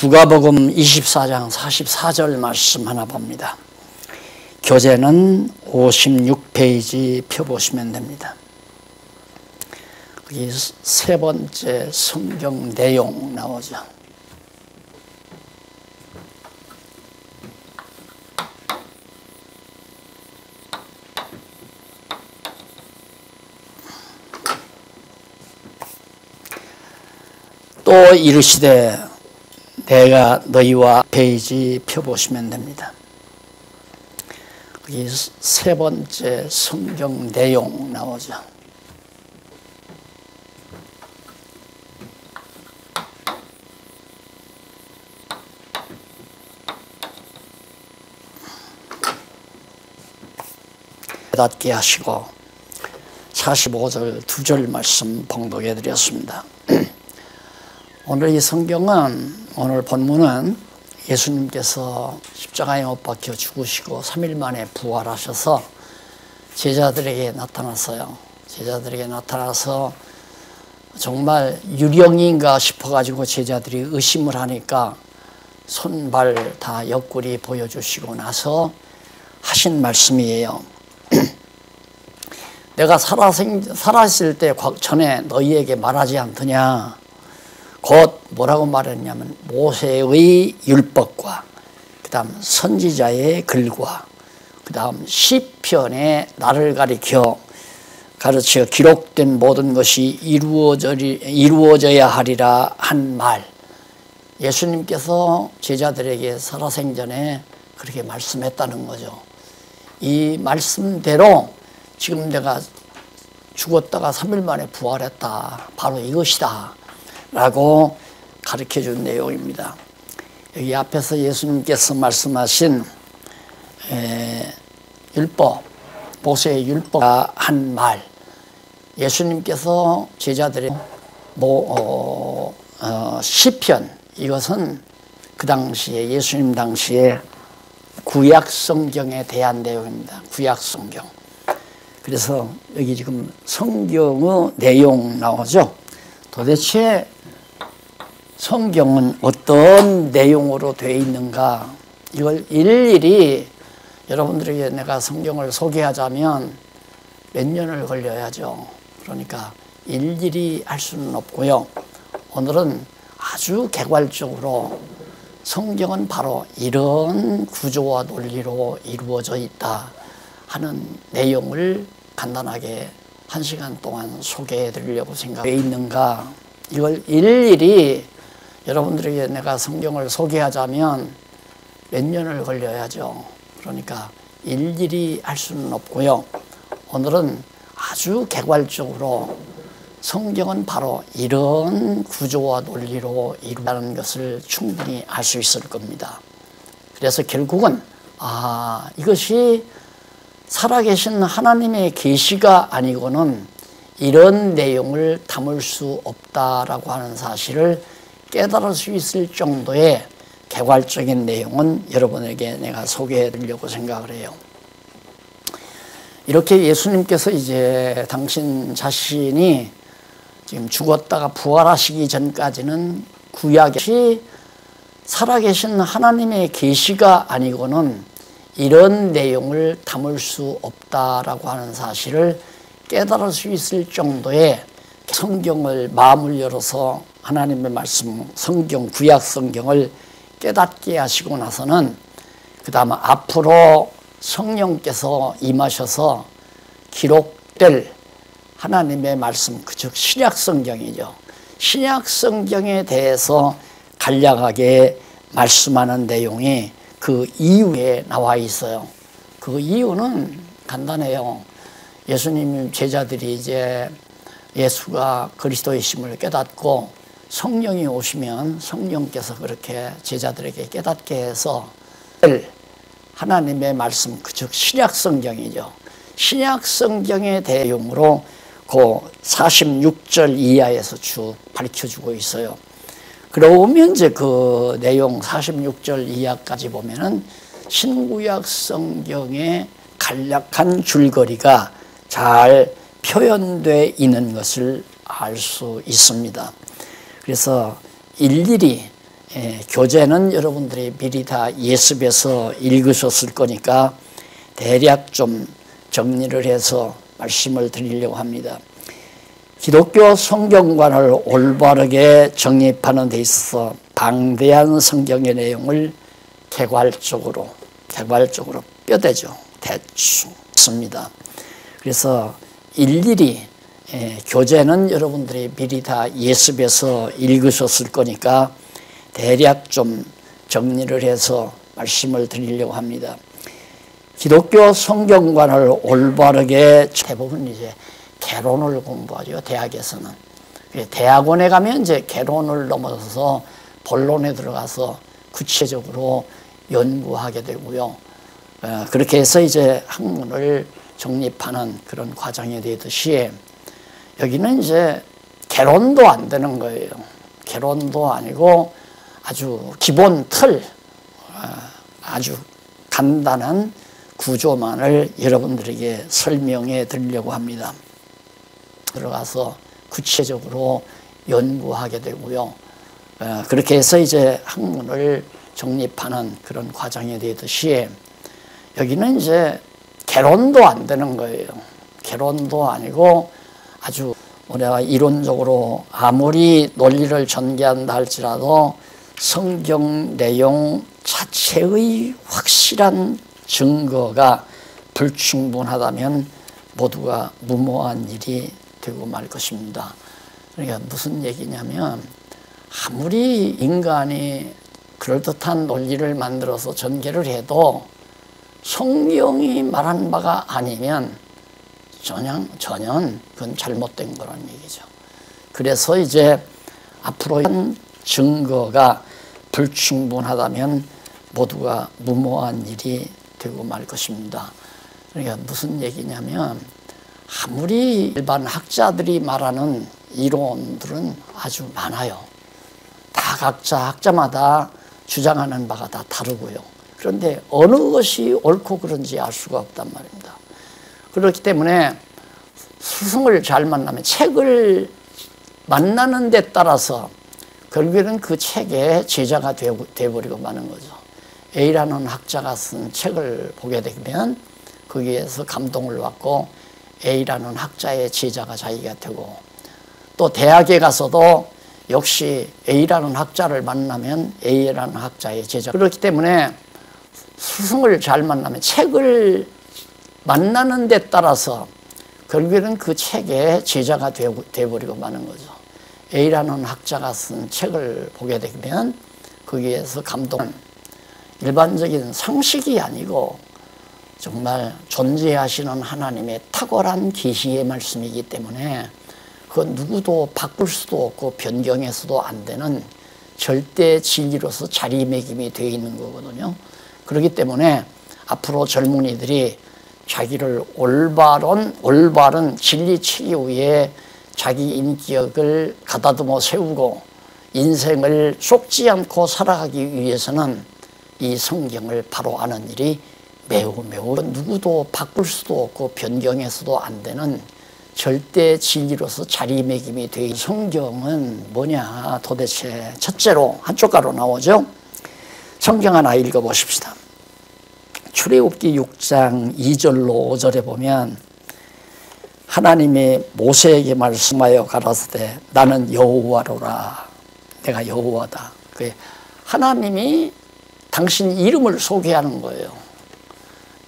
누가복음 24장 44절 말씀 하나 봅니다. 교재는 56페이지 펴보시면 됩니다. 여기 세 번째 성경 내용 나오죠. 또 이르시되 내가 너희와 페이지 펴보시면 됩니다. 여기 세 번째 성경 내용 나오죠. 깨닫게 하시고 45절 2절 말씀 봉독해 드렸습니다. 오늘 이 성경은, 오늘 본문은 예수님께서 십자가에 못 박혀 죽으시고 3일 만에 부활하셔서 제자들에게 나타났어요. 제자들에게 나타나서 정말 유령인가 싶어가지고 제자들이 의심을 하니까 손발 다 옆구리 보여주시고 나서 하신 말씀이에요. 내가 살아있을 때 전에 너희에게 말하지 않더냐. 곧 뭐라고 말했냐면 모세의 율법과 그 다음 선지자의 글과 그 다음 시편에 나를 가르쳐 기록된 모든 것이 이루어져야 하리라 한 말. 예수님께서 제자들에게 살아생전에 그렇게 말씀했다는 거죠. 이 말씀대로 지금 내가 죽었다가 3일 만에 부활했다. 바로 이것이다. 라고 가르쳐 준 내용입니다. 여기 앞에서 예수님께서 말씀하신 율법, 모세의 율법 한 말, 예수님께서 제자들의 시편, 이것은 그 당시에 예수님 당시에 구약 성경에 대한 내용입니다. 구약 성경. 그래서 여기 지금 성경의 내용 나오죠. 도대체 성경은 어떤 내용으로 되어 있는가, 이걸 일일이 여러분들에게 내가 성경을 소개하자면 몇 년을 걸려야죠. 그러니까 일일이 할 수는 없고요. 오늘은 아주 개괄적으로 성경은 바로 이런 구조와 논리로 이루어져 있다 하는 내용을 간단하게 1시간 동안 소개해 드리려고 생각해 있는가, 이걸 일일이 여러분들에게 내가 성경을 소개하자면 몇 년을 걸려야죠. 그러니까 일일이 할 수는 없고요. 오늘은 아주 개괄적으로 성경은 바로 이런 구조와 논리로 이루어가는 것을 충분히 알 수 있을 겁니다. 그래서 결국은 이것이 살아계신 하나님의 계시가 아니고는 이런 내용을 담을 수 없다라고 하는 사실을 깨달을 수 있을 정도의 개괄적인 내용은 여러분에게 내가 소개해 드리려고 생각을 해요. 이렇게 예수님께서 이제 당신 자신이 지금 죽었다가 부활하시기 전까지는 구약이 살아계신 하나님의 계시가 아니고는 이런 내용을 담을 수 없다라고 하는 사실을 깨달을 수 있을 정도의 성경을 마음을 열어서 하나님의 말씀, 성경, 구약 성경을 깨닫게 하시고 나서는 그 다음 앞으로 성령께서 임하셔서 기록될 하나님의 말씀, 즉 신약 성경이죠. 신약 성경에 대해서 간략하게 말씀하는 내용이 그 이후에 나와 있어요. 그 이유는 간단해요. 예수님 제자들이 이제 예수가 그리스도이심을 깨닫고 성령이 오시면 성령께서 그렇게 제자들에게 깨닫게 해서 하나님의 말씀, 즉 신약 성경이죠. 신약 성경의 내용으로 그 46절 이하에서 쭉 밝혀주고 있어요. 그러면 이제 그 내용 46절 이하까지 보면은 신구약 성경의 간략한 줄거리가 잘 표현되어 있는 것을 알 수 있습니다. 그래서 일일이 교재는 여러분들이 미리 다 예습해서 읽으셨을 거니까 대략 좀 정리를 해서 말씀을 드리려고 합니다. 기독교 성경관을 올바르게 정립하는 데 있어서 방대한 성경의 내용을 개괄적으로 뼈대죠. 대충 씁니다. 그래서 일일이 교재는 여러분들이 미리 다 예습해서 읽으셨을 거니까 대략 좀 정리를 해서 말씀을 드리려고 합니다. 기독교 성경관을 올바르게 대부분 이제 개론을 공부하죠. 대학에서는. 대학원에 가면 이제 개론을 넘어서서 본론에 들어가서 구체적으로 연구하게 되고요. 그렇게 해서 이제 학문을 정립하는 그런 과정이 되듯이 여기는 이제 개론도 안 되는 거예요. 개론도 아니고 아주 기본 틀, 아주 간단한 구조만을 여러분들에게 설명해 드리려고 합니다. 들어가서 구체적으로 연구하게 되고요. 그렇게 해서 이제 학문을 정립하는 그런 과정이 되듯이 여기는 이제 개론도 안 되는 거예요. 개론도 아니고 아주 우리가 이론적으로 아무리 논리를 전개한다 할지라도 성경 내용 자체의 확실한 증거가 불충분하다면 모두가 무모한 일이 되고 말 것입니다. 그러니까 무슨 얘기냐면 아무리 인간이 그럴듯한 논리를 만들어서 전개를 해도 성경이 말한 바가 아니면 전혀 그건 잘못된 거란 얘기죠. 그래서 이제 앞으로 증거가 불충분하다면 모두가 무모한 일이 되고 말 것입니다. 그러니까 무슨 얘기냐면 아무리 일반 학자들이 말하는 이론들은 아주 많아요. 다 학자마다 주장하는 바가 다 다르고요. 그런데 어느 것이 옳고 그른지 알 수가 없단 말입니다. 그렇기 때문에 스승을 잘 만나면 책을 만나는 데 따라서 결국에는 그 책의 제자가 되어버리고 마는 거죠. A라는 학자가 쓴 책을 보게 되면 거기에서 감동을 받고 A라는 학자의 제자가 자기가 되고 또 대학에 가서도 역시 A라는 학자를 만나면 A라는 학자의 제자. 그렇기 때문에 스승을 잘 만나면 책을 만나는 데 따라서 결국에는 그 책의 제자가 되어버리고 마는 거죠. A라는 학자가 쓴 책을 보게 되면 거기에서 감동, 일반적인 상식이 아니고 정말 존재하시는 하나님의 탁월한 계시의 말씀이기 때문에 그 누구도 바꿀 수도 없고 변경해서도 안 되는 절대 진리로서 자리매김이 되어 있는 거거든요. 그렇기 때문에 앞으로 젊은이들이 자기를 올바른 진리 체계 위에 자기 인격을 가다듬어 세우고 인생을 쏟지 않고 살아가기 위해서는 이 성경을 바로 아는 일이 매우 누구도 바꿀 수도 없고 변경해서도 안 되는 절대 진리로서 자리매김이 되어 있는 성경은 뭐냐 도대체. 첫째로 한쪽 가로 나오죠. 성경 하나 읽어보십시다. 출애굽기 6장 2절로 5절에 보면 하나님이 모세에게 말씀하여 가라사대 나는 여호와로라. 내가 여호와다. 하나님이 당신 이름을 소개하는 거예요.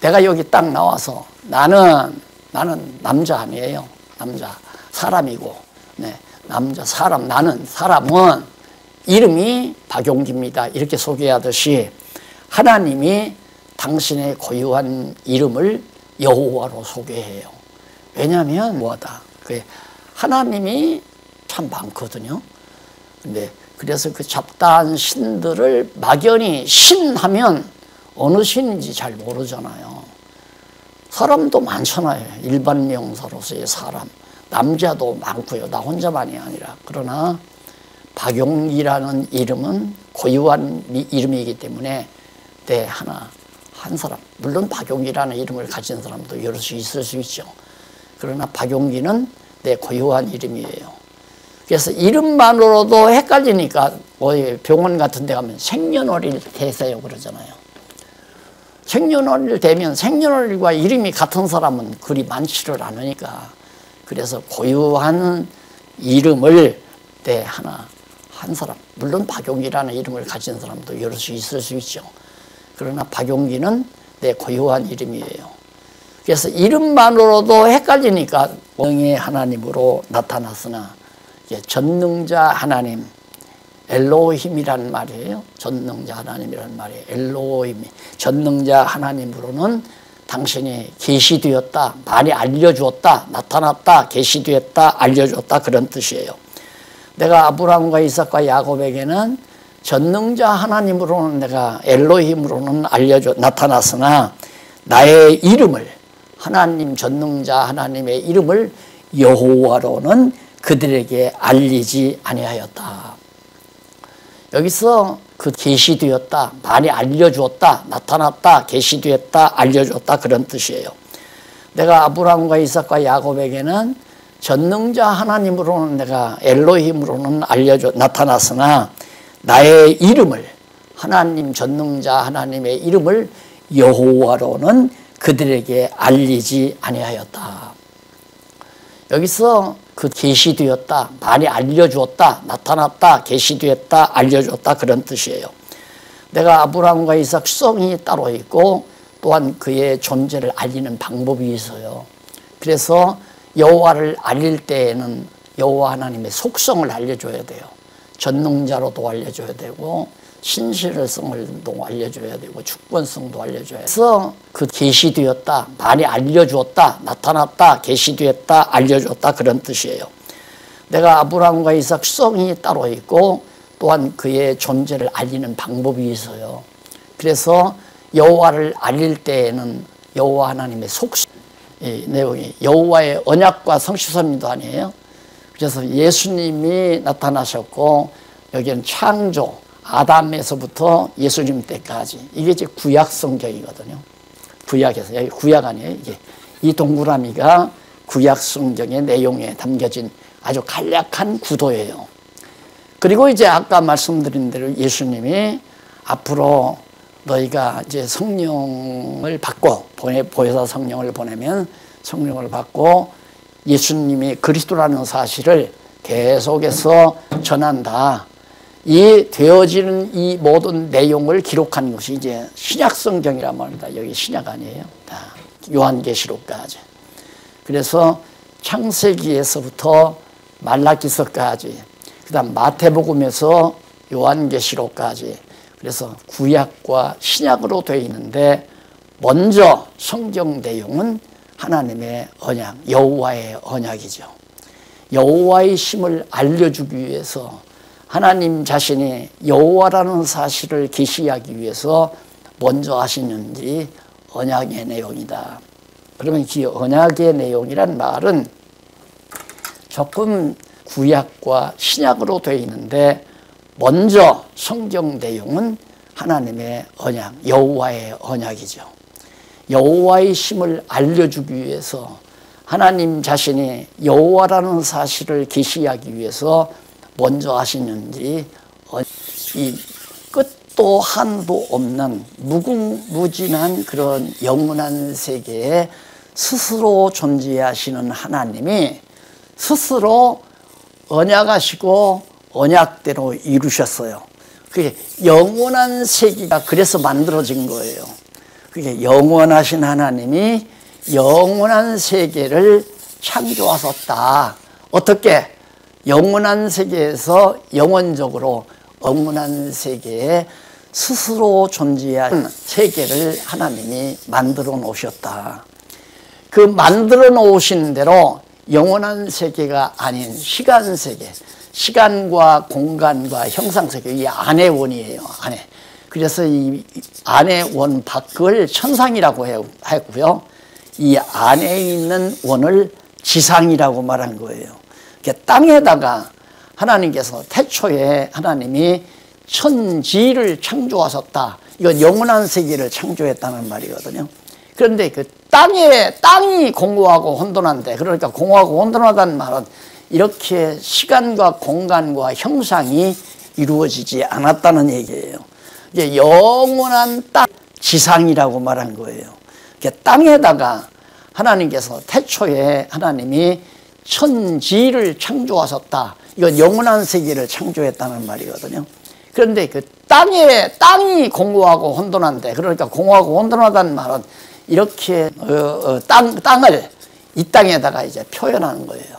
내가 여기 딱 나와서 나는 남자 아니에요. 남자 사람이고 남자 사람 나는 사람은 이름이 박용기입니다. 이렇게 소개하듯이 하나님이 당신의 고유한 이름을 여호와로 소개해요. 왜냐하면 뭐다. 하나님이 참 많거든요. 근데 그래서 그 잡다한 신들을 막연히 신하면 어느 신인지 잘 모르잖아요. 사람도 많잖아요. 일반 명사로서의 사람. 남자도 많고요. 나 혼자만이 아니라. 그러나 박용기라는 이름은 고유한 이름이기 때문에 한 사람. 물론 박용기라는 이름을 가진 사람도 여럿이 있을 수 있죠. 그러나 박용기는 내 고유한 이름이에요. 그래서 이름만으로도 헷갈리니까 병원 같은 데 가면 생년월일 대세요 그러잖아요. 생년월일 되면 생년월일과 이름이 같은 사람은 그리 많지를 않으니까, 그래서 고유한 이름을 한 사람, 물론 박용기라는 이름을 가진 사람도 여럿이 있을 수 있죠. 그러나 박용기는 내 고유한 이름이에요. 그래서 이름만으로도 헷갈리니까 영의 하나님으로 나타났으나 전능자 하나님, 엘로힘이란 말이에요. 전능자 하나님이란 말이에요. 엘로힘, 전능자 하나님으로는 당신이 계시되었다, 많이 알려주었다, 나타났다, 계시되었다, 알려주었다, 그런 뜻이에요. 내가 아브라함과 이삭과 야곱에게는 전능자 하나님으로는 내가 엘로힘으로는 나타났으나 나의 이름을, 하나님 전능자 하나님의 이름을 여호와로는 그들에게 알리지 아니하였다. 여기서 그 계시되었다, 많이 알려주었다, 나타났다, 계시되었다, 알려주었다, 그런 뜻이에요. 내가 아브라함과 이삭과 야곱에게는 전능자 하나님으로는 내가 엘로힘으로는 나타났으나 나의 이름을, 하나님 전능자 하나님의 이름을 여호와로는 그들에게 알리지 아니하였다. 여기서 그 계시되었다, 많이 알려주었다, 나타났다, 계시되었다, 알려주었다, 그런 뜻이에요. 내가 아브라함과 이삭 수성이 따로 있고 또한 그의 존재를 알리는 방법이 있어요. 그래서 여호와를 알릴 때에는 여호와 하나님의 속성을 알려줘야 돼요. 전능자로도 알려줘야 되고 신실성을도 알려줘야 되고 주권성도 알려줘야 돼요. 그래서 그 계시되었다, 많이 알려주었다, 나타났다, 계시되었다, 알려줬다, 그런 뜻이에요. 내가 아브라함과 이삭 수성이 따로 있고 또한 그의 존재를 알리는 방법이 있어요. 그래서 여호와를 알릴 때에는 여호와 하나님의 속성, 이 내용이 여호와의 언약과 성취섭리도 아니에요. 그래서 예수님이 나타나셨고 여기는 창조, 아담에서부터 예수님 때까지, 이게 이제 구약 성경이거든요. 구약에서, 여기 구약 아니에요. 이게 이 동그라미가 구약 성경의 내용에 담겨진 아주 간략한 구도예요. 그리고 이제 아까 말씀드린 대로 예수님이 앞으로 너희가 이제 성령을 받고, 보혜사 성령을 보내면 성령을 받고 예수님이 그리스도라는 사실을 계속해서 전한다. 이 되어지는 이 모든 내용을 기록한 것이 이제 신약 성경이란 말입니다. 여기 신약 아니에요. 다 요한계시록까지. 그래서 창세기에서부터 말라기서까지, 그다음 마태복음에서 요한계시록까지, 그래서 구약과 신약으로 되어 있는데 먼저 성경 내용은 하나님의 언약, 여호와의 언약이죠. 여호와의 심을 알려주기 위해서 하나님 자신이 여호와라는 사실을 계시하기 위해서 먼저 하시는 일이 언약의 내용이다. 그러면 이 언약의 내용이란 말은 조금 구약과 신약으로 되어 있는데 먼저 성경 내용은 하나님의 언약, 여호와의 언약이죠. 여호와의 심을 알려주기 위해서 하나님 자신이 여호와라는 사실을 계시하기 위해서 먼저 하시는 일이 이 끝도 한도 없는 무궁무진한 그런 영원한 세계에 스스로 존재하시는 하나님이 스스로 언약하시고 언약대로 이루셨어요. 그게 영원한 세계가 그래서 만들어진 거예요. 그게 영원하신 하나님이 영원한 세계를 창조하셨다. 어떻게? 영원한 세계에서 영원적으로 영원한 세계에 스스로 존재한 세계를 하나님이 만들어 놓으셨다. 그 만들어 놓으신 대로 영원한 세계가 아닌 시간 세계, 시간과 공간과 형상 세계, 이 안의 원이에요. 안에. 그래서 이 안의 원 밖을 천상이라고 했고요. 이 안에 있는 원을 지상이라고 말한 거예요. 땅에다가 하나님께서 태초에 하나님이 천지를 창조하셨다. 이건 영원한 세계를 창조했다는 말이거든요. 그런데 그 땅이 공허하고 혼돈한데, 그러니까 공허하고 혼돈하다는 말은 이렇게 시간과 공간과 형상이 이루어지지 않았다는 얘기예요. 이게 영원한 땅, 지상이라고 말한 거예요. 땅에다가 하나님께서 태초에 하나님이 천지를 창조하셨다. 이건 영원한 세계를 창조했다는 말이거든요. 그런데 그 땅이 공고하고 혼돈한데, 그러니까 공고하고 혼돈하다는 말은 이렇게 땅을 이 땅에다가 이제 표현하는 거예요.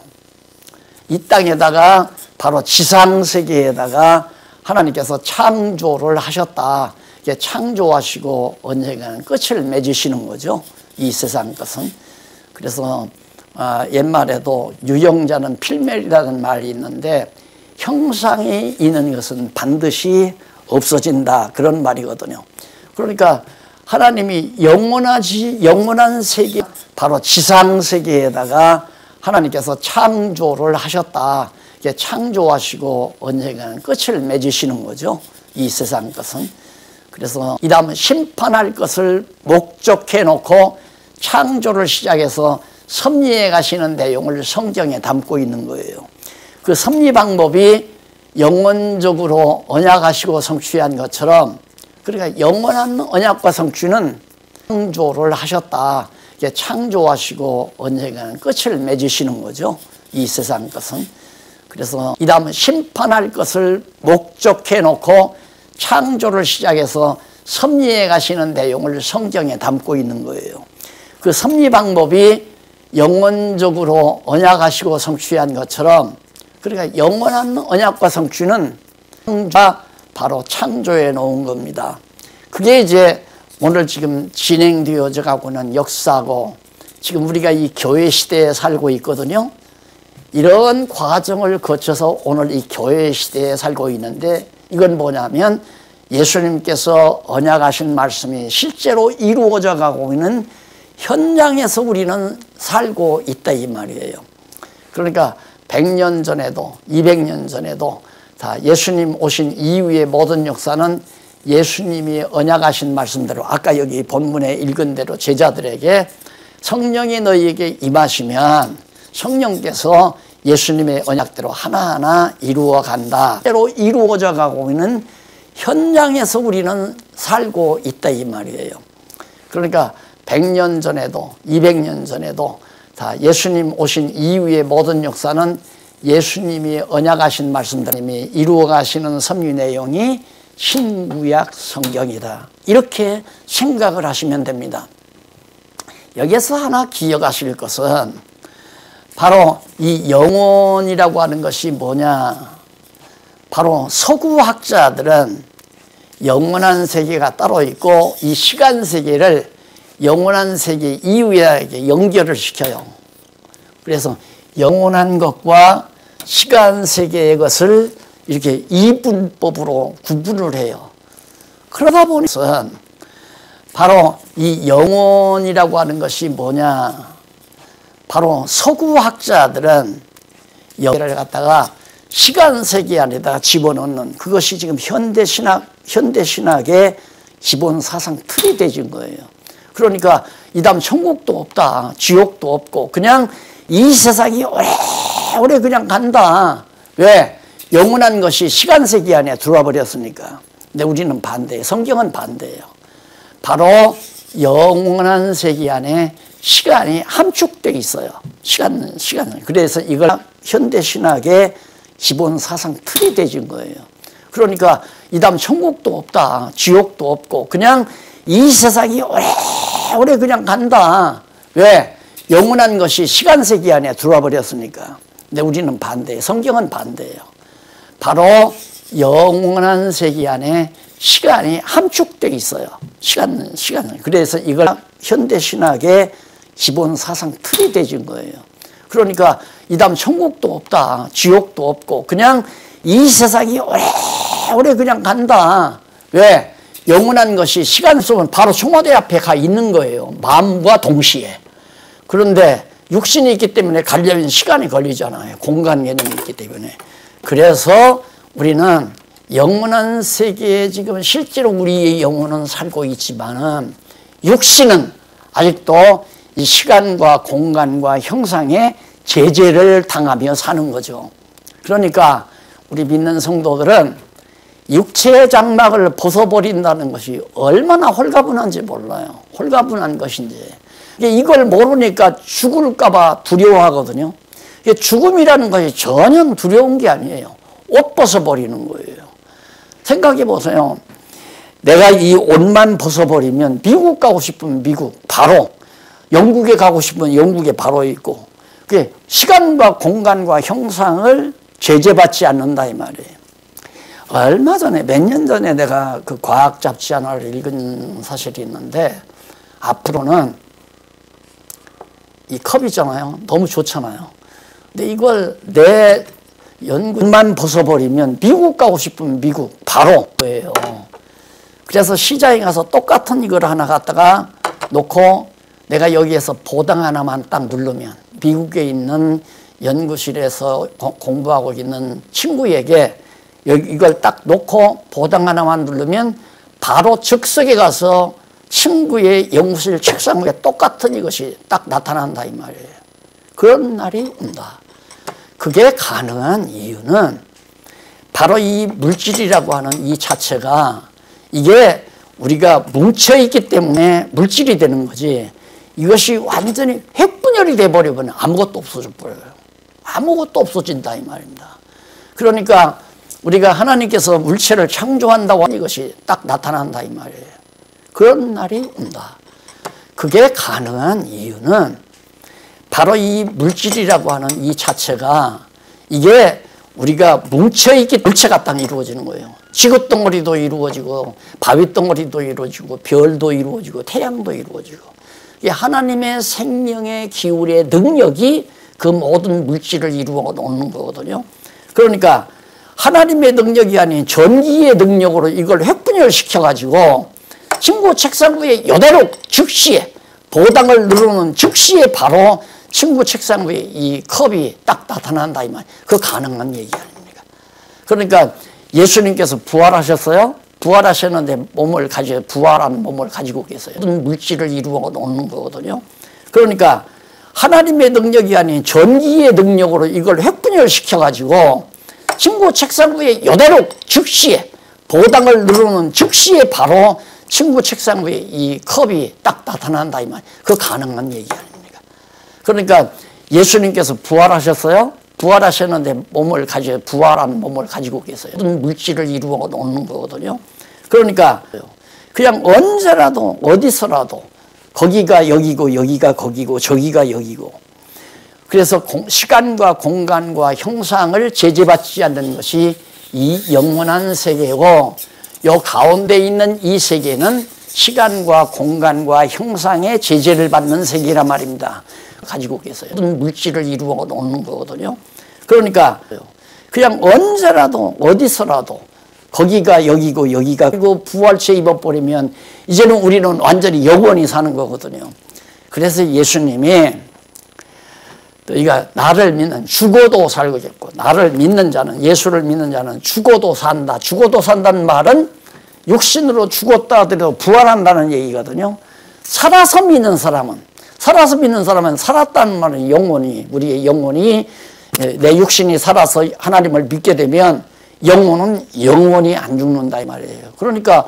이 땅에다가 바로 지상 세계에다가 하나님께서 창조를 하셨다. 이게 창조하시고 언젠가는 끝을 맺으시는 거죠. 이 세상 것은. 그래서 옛말에도 유영자는 필멸이라는 말이 있는데, 형상이 있는 것은 반드시 없어진다, 그런 말이거든요. 그러니까 하나님이 영원한 세계, 바로 지상 세계에다가 하나님께서 창조를 하셨다. 이게 창조하시고 언젠가는 끝을 맺으시는 거죠. 이 세상 것은. 그래서 이 다음은 심판할 것을 목적해 놓고 창조를 시작해서 섭리해 가시는 내용을 성경에 담고 있는 거예요. 그 섭리 방법이 영원적으로 언약하시고 성취한 것처럼, 그러니까 영원한 언약과 성취는 창조를 하셨다. 이게 창조하시고 언젠가는 끝을 맺으시는 거죠. 이 세상 것은. 그래서 이 다음은 심판할 것을 목적해 놓고 창조를 시작해서 섭리해 가시는 내용을 성경에 담고 있는 거예요. 그 섭리 방법이 영원적으로 언약하시고 성취한 것처럼, 그러니까 영원한 언약과 성취는 바로 창조해 놓은 겁니다. 그게 이제 오늘 지금 진행되어져 가고는 역사고, 지금 우리가 이 교회 시대에 살고 있거든요. 이런 과정을 거쳐서 오늘 이 교회 시대에 살고 있는데, 이건 뭐냐면 예수님께서 언약하신 말씀이 실제로 이루어져 가고 있는 현장에서 우리는 살고 있다, 이 말이에요. 그러니까 100년 전에도 200년 전에도 다 예수님 오신 이후의 모든 역사는 예수님이 언약하신 말씀대로, 아까 여기 본문에 읽은 대로 제자들에게 성령이 너희에게 임하시면 성령께서 예수님의 언약대로 하나하나 이루어 간다. 때로 이루어져 가고 있는 현장에서 우리는 살고 있다, 이 말이에요. 그러니까 100년 전에도 200년 전에도 다 예수님 오신 이후의 모든 역사는 예수님이 언약하신 말씀대로 이루어 가시는 섭리 내용이 신구약 성경이다. 이렇게 생각을 하시면 됩니다. 여기에서 하나 기억하실 것은 바로 이 영혼이라고 하는 것이 뭐냐. 바로 서구학자들은 영원한 세계가 따로 있고 이 시간 세계를 영원한 세계 이후에 연결을 시켜요. 그래서 영원한 것과 시간 세계의 것을 이렇게 이분법으로 구분을 해요. 그러다 보니까 바로 이 영혼이라고 하는 것이 뭐냐. 바로 서구학자들은 영혼을 갖다가 시간 세계 안에다가 집어넣는, 그것이 지금 현대신학의 기본 사상 틀이 되진 거예요. 그러니까 이 다음 천국도 없다, 지옥도 없고 그냥 이 세상이 오래오래 그냥 간다. 왜? 영원한 것이 시간 세계 안에 들어와 버렸으니까. 근데 우리는 반대예요. 성경은 반대예요. 바로 영원한 세계 안에 시간이 함축되어 있어요. 시간은. 그래서 이걸 현대신학의 기본 사상 틀이 되진 거예요. 그러니까 이 다음 천국도 없다, 지옥도 없고 그냥 이 세상이 오래오래 그냥 간다. 왜? 영원한 것이 시간 세계 안에 들어와 버렸으니까. 근데 우리는 반대예요. 성경은 반대예요. 바로 영원한 세계 안에 시간이 함축되어 있어요. 시간은. 그래서 이걸 현대신학의 기본 사상 틀이 되진 거예요. 그러니까 이 다음 천국도 없다, 지옥도 없고 그냥 이 세상이 오래오래 그냥 간다. 왜? 영원한 것이 시간 속은 바로 청와대 앞에 가 있는 거예요. 마음과 동시에. 그런데 육신이 있기 때문에 가려면 시간이 걸리잖아요. 공간 개념이 있기 때문에. 그래서 우리는 영원한 세계에 지금 실제로 우리의 영혼은 살고 있지만은 육신은 아직도 이 시간과 공간과 형상의 제재를 당하며 사는 거죠. 그러니까 우리 믿는 성도들은 육체의 장막을 벗어버린다는 것이 얼마나 홀가분한지 몰라요. 홀가분한 것인지. 이걸 모르니까 죽을까봐 두려워하거든요. 죽음이라는 것이 전혀 두려운 게 아니에요. 옷 벗어버리는 거예요. 생각해 보세요. 내가 이 옷만 벗어버리면 미국 가고 싶으면 미국 바로, 영국에 가고 싶으면 영국에 바로 있고, 그게 시간과 공간과 형상을 제재받지 않는다 이 말이에요. 얼마 전에, 몇 년 전에 내가 그 과학 잡지 하나를 읽은 사실이 있는데, 앞으로는 이 컵 있잖아요. 너무 좋잖아요. 근데 이걸 내 연구만 벗어버리면 미국 가고 싶으면 미국 바로 거예요. 그래서 시장에 가서 똑같은 이걸 하나 갖다가 놓고 내가 여기에서 보당 하나만 딱 누르면 미국에 있는 연구실에서 공부하고 있는 친구에게 이걸 딱 놓고 보당 하나만 누르면 바로 즉석에 가서 친구의 연구실 책상 위에 똑같은 이것이 딱 나타난다 이 말이에요. 그런 날이 온다. 그게 가능한 이유는 바로 이 물질이라고 하는 이 자체가 이게 우리가 뭉쳐있기 때문에 물질이 되는 거지, 이것이 완전히 핵분열이 돼버리면 아무것도 없어져 버려요. 아무것도 없어진다 이 말입니다. 그러니까 우리가 하나님께서 물체를 창조한다고 하는 이것이 딱 나타난다 이 말이에요. 그런 날이 온다. 그게 가능한 이유는 바로 이 물질이라고 하는 이 자체가 이게 우리가 뭉쳐있기 때문에 물체가 딱 이루어지는 거예요. 지구덩어리도 이루어지고 바위덩어리도 이루어지고 별도 이루어지고 태양도 이루어지고, 이게 하나님의 생명의 기울의 능력이 그 모든 물질을 이루어 놓는 거거든요. 그러니까 하나님의 능력이 아닌 전기의 능력으로 이걸 핵분열시켜가지고 친구 책상 위에 이대로 즉시에 보당을 누르는 즉시에 바로 친구 책상 위에 이 컵이 딱 나타난다 이 말. 그 가능한 얘기 아닙니까? 그러니까 예수님께서 부활하셨어요. 부활하셨는데 몸을 가지고, 부활한 몸을 가지고 계세요. 모든 물질을 이루어 놓는 거거든요. 그러니까 하나님의 능력이 아닌 전기의 능력으로 이걸 핵분열시켜가지고 친구 책상 위에 이대로 즉시에 보당을 누르는 즉시에 바로 친구 책상 위에 이 컵이 딱 나타난다 이 말. 그 가능한 얘기 아닙니까? 그러니까 예수님께서 부활하셨어요. 부활하셨는데 몸을 가지고, 부활한 몸을 가지고 계세요. 모든 물질을 이루어 놓는 거거든요. 그러니까 그냥 언제라도 어디서라도 거기가 여기고 여기가 거기고 저기가 여기고, 그래서 시간과 공간과 형상을 제재받지 않는 것이 이 영원한 세계고, 요 가운데 있는 이 세계는 시간과 공간과 형상의 제재를 받는 세계란 말입니다. 가지고 계세요. 물질을 이루어 놓는 거거든요. 그러니까 그냥 언제라도 어디서라도 거기가 여기고 여기가, 그리고 부활체 입어버리면 이제는 우리는 완전히 영원히 사는 거거든요. 그래서 예수님이 너희가 나를 믿는, 죽어도 살겠고, 나를 믿는 자는, 예수를 믿는 자는 죽어도 산다. 죽어도 산다는 말은 육신으로 죽었다 하더라도 부활한다는 얘기거든요. 살아서 믿는 사람은, 살았다는 말은 영혼이, 우리의 영혼이, 내 육신이 살아서 하나님을 믿게 되면 영혼은 영원히 안 죽는다 이 말이에요. 그러니까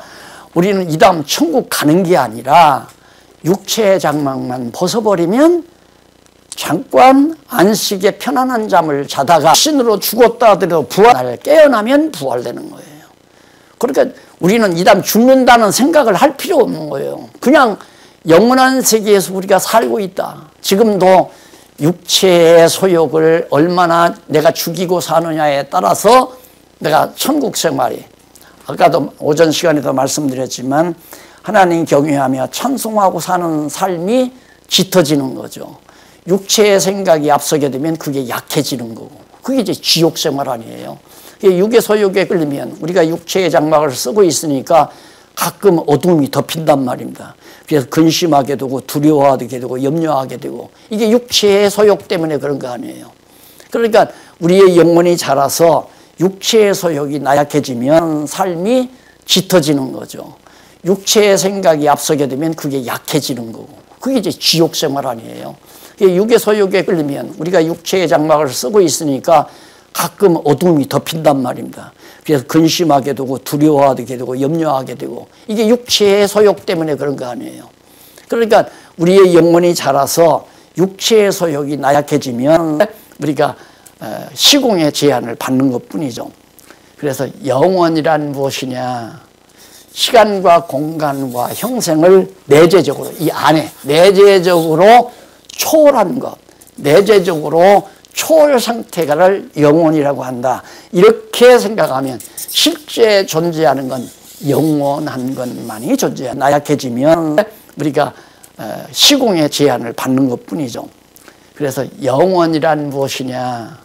우리는 이 다음 천국 가는 게 아니라 육체의 장막만 벗어버리면 잠깐 안식의 편안한 잠을 자다가 신으로 죽었다 하더라도 부활, 깨어나면 부활되는 거예요. 그러니까 우리는 이 다음 죽는다는 생각을 할 필요 없는 거예요. 그냥 영원한 세계에서 우리가 살고 있다. 지금도 육체의 소욕을 얼마나 내가 죽이고 사느냐에 따라서 내가 천국 생활이, 아까도 오전 시간에도 말씀드렸지만 하나님 경외하며 찬송하고 사는 삶이 짙어지는 거죠. 육체의 생각이 앞서게 되면 그게 약해지는 거고, 그게 이제 지옥 생활 아니에요. 육의 소욕에 끌리면 우리가 육체의 장막을 쓰고 있으니까 가끔 어둠이 덮인단 말입니다. 그래서 근심하게 되고 두려워하게 되고 염려하게 되고, 이게 육체의 소욕 때문에 그런 거 아니에요. 그러니까 우리의 영혼이 자라서 육체의 소욕이 나약해지면 삶이 짙어지는 거죠. 육체의 생각이 앞서게 되면 그게 약해지는 거고, 그게 이제 지옥 생활 아니에요. 육의 소욕에 끌리면 우리가 육체의 장막을 쓰고 있으니까 가끔 어둠이 덮인단 말입니다. 그래서 근심하게 되고 두려워하게 되고 염려하게 되고 이게 육체의 소욕 때문에 그런 거 아니에요. 그러니까 우리의 영혼이 자라서 육체의 소욕이 나약해지면 우리가 시공의 제한을 받는 것뿐이죠. 그래서 영혼이란 무엇이냐? 시간과 공간과 형생을 내재적으로 이 안에 내재적으로 초월한 것, 내재적으로 초월 상태를 영혼이라고 한다. 이렇게 생각하면 실제 존재하는 건 영원한 것만이 존재한다. 나약해지면 우리가 시공의 제한을 받는 것뿐이죠. 그래서 영혼이란 무엇이냐?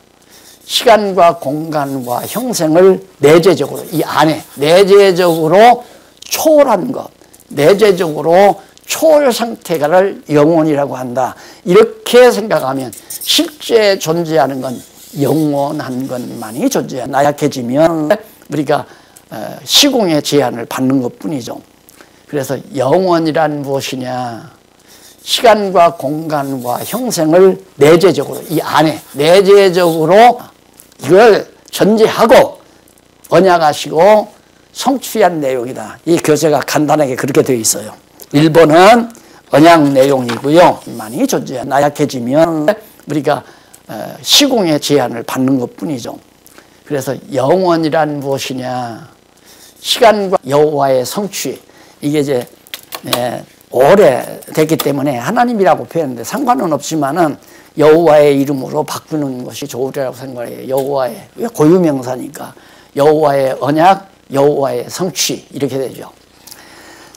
시간과 공간과 형생을 내재적으로 이 안에 내재적으로 초월한 것, 내재적으로 초월 상태를 영혼이라고 한다. 이렇게 생각하면 실제 존재하는 건 영원한 것만이 존재한다. 나약해지면 우리가 시공의 제한을 받는 것뿐이죠. 그래서 영혼이란 무엇이냐? 시간과 공간과 형생을 내재적으로 이 안에 내재적으로 이걸 전제하고 언약하시고 성취한 내용이다. 이 교재가 간단하게 그렇게 되어 있어요. 1번은 언약 내용이고요. 많이 존재해 나약해지면 우리가 시공의 제한을 받는 것뿐이죠. 그래서 영원이란 무엇이냐? 시간과 여호와의 성취. 이게 이제 오래됐기 때문에 하나님이라고 표현하는데 상관은 없지만은 여호와의 이름으로 바꾸는 것이 좋으리라고 생각해요. 여호와의 고유명사니까 여호와의 언약, 여호와의 성취 이렇게 되죠.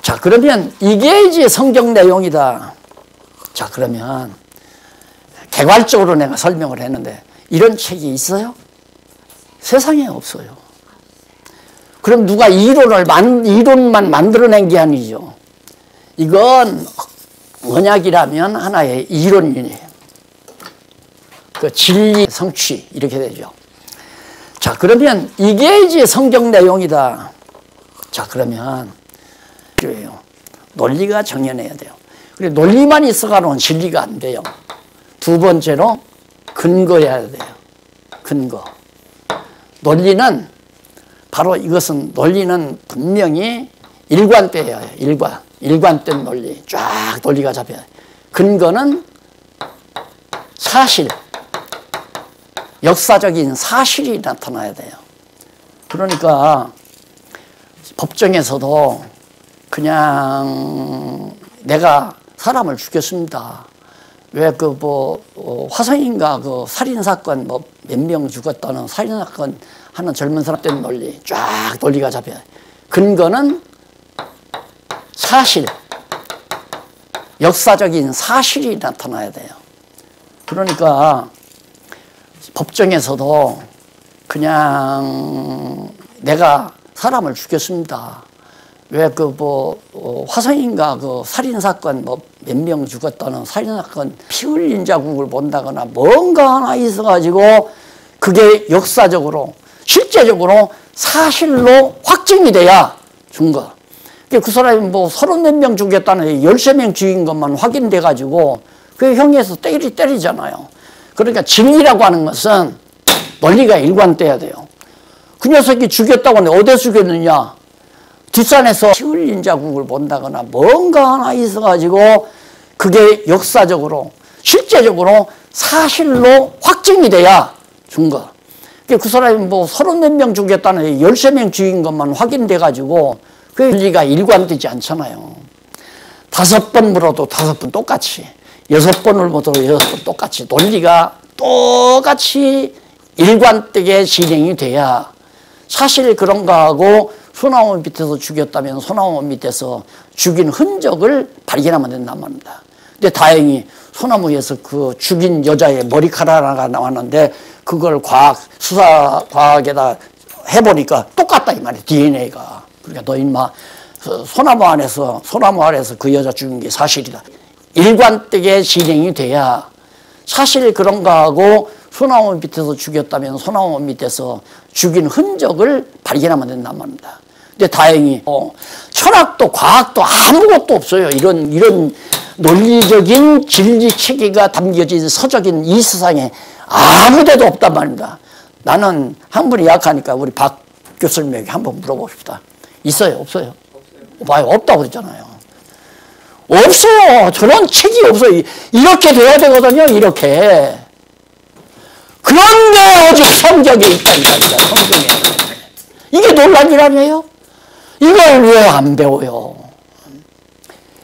자, 그러면 이게 이제 성경 내용이다. 자, 그러면 개괄적으로 내가 설명을 했는데 이런 책이 있어요? 세상에 없어요. 그럼 누가 이론만 만들어낸 게 아니죠. 이건 언약이라면 하나의 이론이에요. 그 진리 성취 이렇게 되죠. 자, 그러면 이게 이제 성경 내용이다. 자, 그러면 필요해요. 논리가 정연해야 돼요. 그래 논리만 있어가지고는 진리가 안 돼요. 두 번째로 근거해야 돼요. 근거. 논리는 바로 이것은 논리는 분명히 일관되어야 해요. 일관된 논리. 쫙 논리가 잡혀야 돼요. 근거는 사실. 역사적인 사실이 나타나야 돼요. 그러니까 법정에서도 그냥 내가 사람을 죽였습니다. 왜 화성인가 살인사건 몇 명 죽었다는 살인사건 하는 젊은 사람 된 논리 쫙 논리가 잡혀요. 근거는 사실, 역사적인 사실이 나타나야 돼요. 그러니까 법정에서도 그냥 내가 사람을 죽였습니다. 왜 화성인가 살인사건 몇 명 죽었다는 살인사건 피 흘린 자국을 본다거나 뭔가 하나 있어가지고 그게 역사적으로 실제적으로 사실로 확정이 돼야 증거. 그 사람이 30몇 명 죽였다는 13명 죽인 것만 확인돼가지고 그 형에서 때리잖아요. 그러니까 진리라고 하는 것은 논리가 일관돼야 돼요. 그 녀석이 죽였다고 하는데 어디서 죽였느냐? 뒷산에서 피 흘린 자국을 본다거나 뭔가 하나 있어가지고 그게 역사적으로 실제적으로 사실로 확정이 돼야 증거. 그 사람이 30몇 명 죽였다는 13명 죽인 것만 확인돼가지고 그 논리가 일관되지 않잖아요. 5번 물어도 5번 똑같이, 6번을 물어도 6번 똑같이 논리가 똑같이 일관되게 진행이 돼야 사실 그런가 하고 소나무 밑에서 죽였다면 소나무 밑에서 죽인 흔적을 발견하면 된단 말입니다. 근데 다행히 소나무에서 그 죽인 여자의 머리카락 하나가 나왔는데 그걸 수사과학에다 해보니까 똑같다 이 말이야. DNA가. 그러니까 너 인마 소나무 아래서 그 여자 죽인 게 사실이다. 일관되게 진행이 돼야 사실 그런가 하고 소나무 밑에서 죽였다면 소나무 밑에서 죽인 흔적을 발견하면 된단 말입니다. 근데 다행히 철학도 과학도 아무것도 없어요. 이런 논리적인 진리 체계가 담겨진 서적인 이 세상에 아무 데도 없단 말입니다. 나는 학문이 약하니까 우리 박 교수님에게 한번 물어봅시다. 있어요? 없어요? 봐요. 없다고 그랬잖아요. 없어요. 저런 책이 없어요. 이렇게 돼야 되거든요. 이렇게. 그런데 오직 성경에 있다니까요. 성경에. 이게 논란 일 아니에요? 이걸 왜 안 배워요?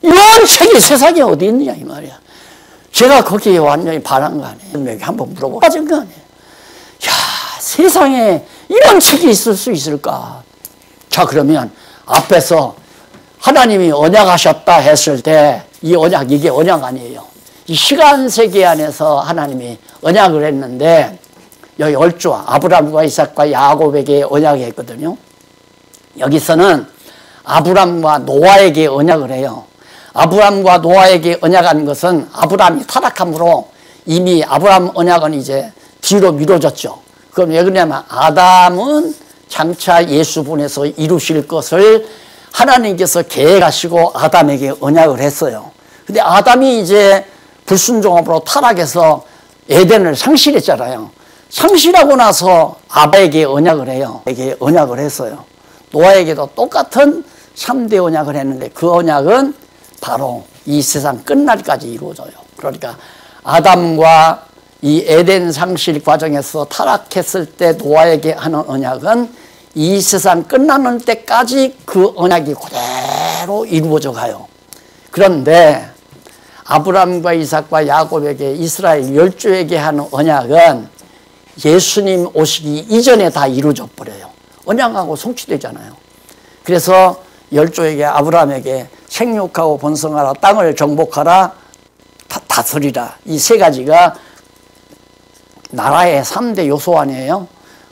이런 책이 세상에 어디 있느냐 이 말이야. 제가 거기에 완전히 반한 거 아니에요. 한번 물어보고 빠진 거 아니에요. 야, 세상에 이런 책이 있을 수 있을까? 자, 그러면 앞에서 하나님이 언약하셨다 했을 때 이 언약, 이게 언약 아니에요. 이 시간 세계 안에서 하나님이 언약을 했는데 여기 얼주와 아브라함과 이삭과 야곱에게 언약했거든요. 여기서는 아브라함과 노아에게 언약을 해요. 아브라함과 노아에게 언약한 것은 아브라함이 타락함으로 이미 아브라함 언약은 이제 뒤로 미뤄졌죠. 그럼 왜 그러냐면 아담은 장차 예수 보내서 이루실 것을 하나님께서 계획하시고 아담에게 언약을 했어요. 근데 아담이 이제 불순종함으로 타락해서 에덴을 상실했잖아요. 상실하고 나서 아바에게 언약을 해요. 에게 언약을 했어요. 노아에게도 똑같은 3대 언약을 했는데 그 언약은 바로 이 세상 끝날까지 이루어져요. 그러니까 아담과 이 에덴 상실 과정에서 타락했을 때 노아에게 하는 언약은 이 세상 끝나는 때까지 그 언약이 그대로 이루어져 가요. 그런데 아브라함과 이삭과 야곱에게 이스라엘 열조에게 하는 언약은 예수님 오시기 이전에 다 이루어져 버려요. 언약하고 성취되잖아요. 그래서 열조에게 아브라함에게 생육하고 번성하라, 땅을 정복하라, 다스리라, 이 세 가지가 나라의 3대 요소 아니에요.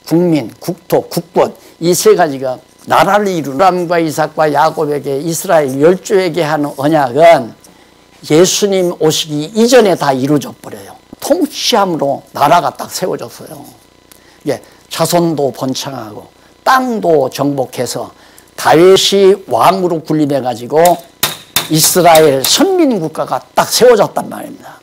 국민, 국토, 국권, 이 세 가지가 나라를 이루는 아브라함과 이삭과 야곱에게 이스라엘 열조에게 하는 언약은 예수님 오시기 이전에 다 이루어져 버려요. 통치함으로 나라가 딱 세워졌어요. 예, 자손도 번창하고 땅도 정복해서 다윗이 왕으로 군림해 가지고 이스라엘 선민 국가가 딱 세워졌단 말입니다.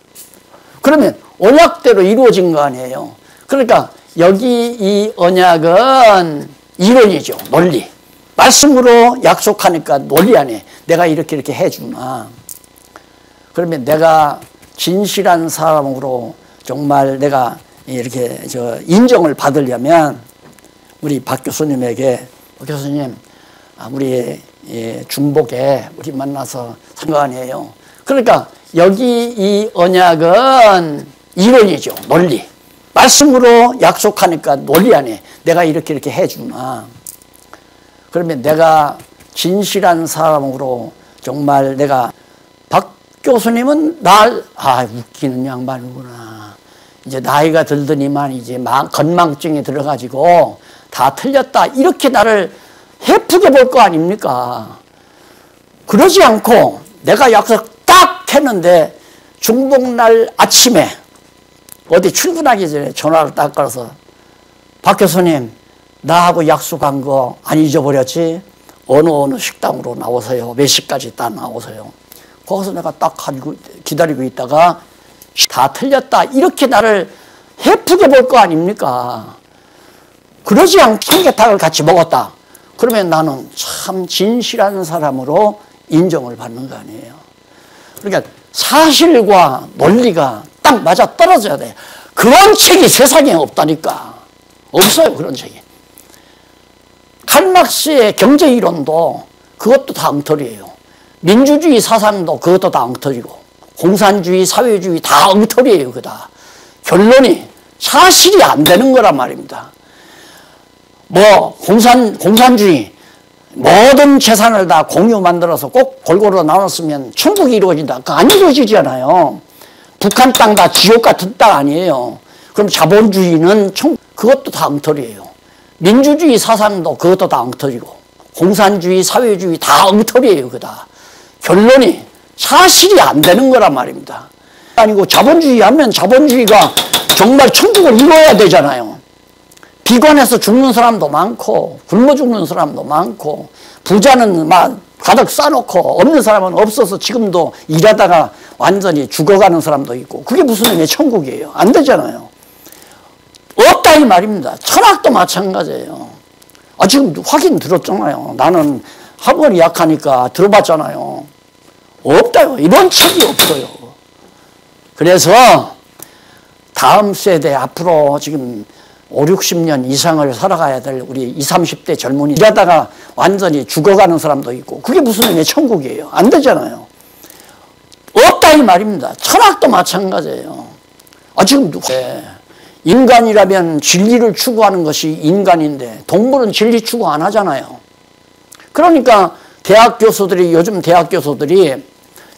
그러면 언약대로 이루어진 거 아니에요. 그러니까 여기 이 언약은 이론이죠. 논리. 말씀으로 약속하니까 논리 아니에요. 내가 이렇게 해주마. 그러면 내가 진실한 사람으로 정말 내가 이렇게 인정을 받으려면 우리 박 교수님에게 교수님 우리 중복에 우리 만나서 산 거 아니에요. 그러니까 여기 이 언약은 이론이죠. 논리. 말씀으로 약속하니까 논리 아니에요. 내가 이렇게 해주마. 그러면 내가 진실한 사람으로 정말 내가 박 교수님은 웃기는 양반이구나. 이제 나이가 들더니만 이제 건망증이 들어가지고 다 틀렸다. 이렇게 나를 해프게 볼 거 아닙니까? 그러지 않고 내가 약속 딱 했는데 중복날 아침에 어디 출근하기 전에 전화를 딱 걸어서 박 교수님 나하고 약속한 거 안 잊어버렸지? 어느 식당으로 나오세요. 몇 시까지 딱 나오세요. 거기서 내가 딱 기다리고 있다가 다 틀렸다. 이렇게 나를 해프게 볼 거 아닙니까? 그러지 않고 삼계탕을 같이 먹었다. 그러면 나는 참 진실한 사람으로 인정을 받는 거 아니에요. 그러니까 사실과 논리가 딱 맞아 떨어져야 돼. 그런 책이 세상에 없다니까. 없어요, 그런 책이. 칼막스의 경제이론도 그것도 다 엉터리예요. 민주주의 사상도 그것도 다 엉터리고 공산주의, 사회주의 다 엉터리예요. 그거 다. 결론이 사실이 안 되는 거란 말입니다. 공산주의 모든 재산을 다 공유 만들어서 꼭 골고루 나눴으면 천국이 이루어진다. 그거 안 이루어지잖아요. 북한 땅 다 지옥 같은 땅 아니에요. 그럼 자본주의는 그것도 다 엉터리예요. 민주주의 사상도 그것도 다 엉터리고 공산주의, 사회주의 다 엉터리예요. 그거 다. 결론이 사실이 안 되는 거란 말입니다. 아니고 자본주의 하면 자본주의가 정말 천국을 이루어야 되잖아요. 비관해서 죽는 사람도 많고 굶어 죽는 사람도 많고 부자는 막 가득 싸놓고 없는 사람은 없어서 지금도 일하다가 완전히 죽어가는 사람도 있고 그게 무슨 의미의 천국이에요. 안 되잖아요. 없다 없다 이 말입니다. 철학도 마찬가지예요. 지금 확인 들었잖아요. 나는 학원이 약하니까 들어봤잖아요. 없다요. 이런 책이 없어요. 그래서 다음 세대 앞으로 지금 5, 60년 이상을 살아가야 될 우리 20, 30대 젊은이 이러다가 완전히 죽어가는 사람도 있고 그게 무슨 의미의 천국이에요. 안 되잖아요. 없다 이 말입니다. 철학도 마찬가지예요. 지금 인간이라면 진리를 추구하는 것이 인간인데 동물은 진리 추구 안 하잖아요. 그러니까 대학 교수들이 요즘 대학 교수들이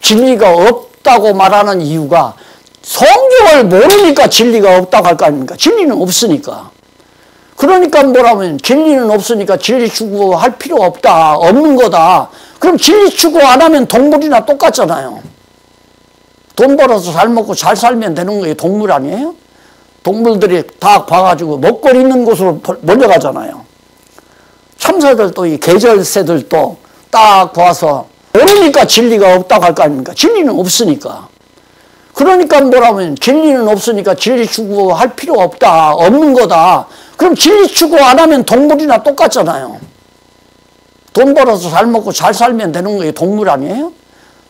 진리가 없다고 말하는 이유가 성경을 모르니까 진리가 없다고 할 거 아닙니까? 진리는 없으니까. 그러니까 뭐라면 진리는 없으니까 진리 추구할 필요가 없다. 없는 거다. 그럼 진리 추구 안 하면 동물이나 똑같잖아요. 돈 벌어서 잘 먹고 잘 살면 되는 거예요. 동물 아니에요? 동물들이 다 봐가지고 먹거리 있는 곳으로 몰려가잖아요. 참새들도 이 계절새들도 딱 봐서 모르니까 진리가 없다고 할 거 아닙니까? 진리는 없으니까. 그러니까 뭐라면 진리는 없으니까 진리 추구할 필요가 없다. 없는 거다. 그럼 진리 추구 안 하면 동물이나 똑같잖아요. 돈 벌어서 잘 먹고 잘 살면 되는 거예요. 동물 아니에요?